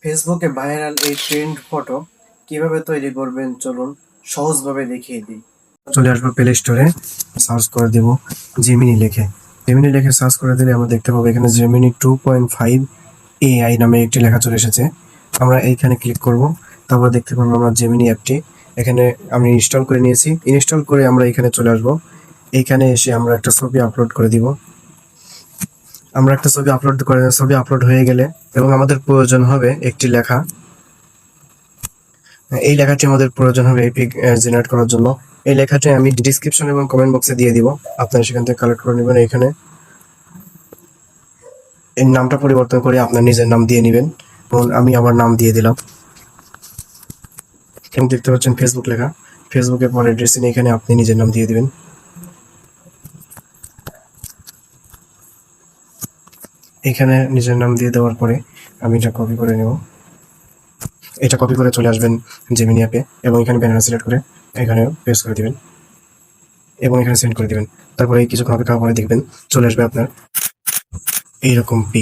ফেসবুকে ভাইরাল এই trend photo কিভাবে তৈরি করবেন চলুন সহজভাবে দেখিয়ে দিই। চলে আসবো প্লে স্টোরে, সার্চ করে দেব জেমিনি লিখে। জেমিনি লিখে সার্চ করে দিলে আমরা দেখতে পাবো এখানে জেমিনি 2.5 AI নামে একটি লেখা চলে এসেছে। আমরা এইখানে ক্লিক করব, তারপর দেখতে পাবো আমরা জেমিনি অ্যাপটি এখানে আমি ইনস্টল করে নিয়েছি। ইনস্টল করে আমরা এখানে চলে আসবো। এইখানে এসে আমরা একটা ছবি আপলোড করে দিব। আমরা একটা ছবি আপলোড হয়ে গেলে এবং আমাদের প্রয়োজন হবে একটি লেখা। এই লেখাটি আমাদের প্রয়োজন হবে এই পিক জেনারেট করার জন্য। এই লেখাটি আমি ডিসক্রিপশন এবং কমেন্ট বক্সে দিয়ে দিব, আপনারা সেখান থেকে কালেক্ট করে নেবেন। এখানে এই নামটা পরিবর্তন করে আপনার নিজের নাম দিয়ে নেবেন এবং আমি আমার নাম দিয়ে দিলাম। এবং দেখতে পাচ্ছেন ফেসবুক লেখা, ফেসবুকের পরে অ্যাড্রেস নিয়ে এখানে আপনি নিজের নাম দিয়ে দিবেন। এখানে নিজের নাম দিয়ে দেওয়ার পরে আমি এটা কপি করে নেব। এটা কপি করে চলে আসবেন জেমিনি অ্যাপে এবং এখানে ব্যানার সিলেক্ট করে এখানে পেস্ট করে দিবেন এবং এখানে সেন্ড করে দিবেন। তারপরে কিছুক্ষণ অপেক্ষা করে দেখবেন চলে আসবে আপনার এইরকম পিক।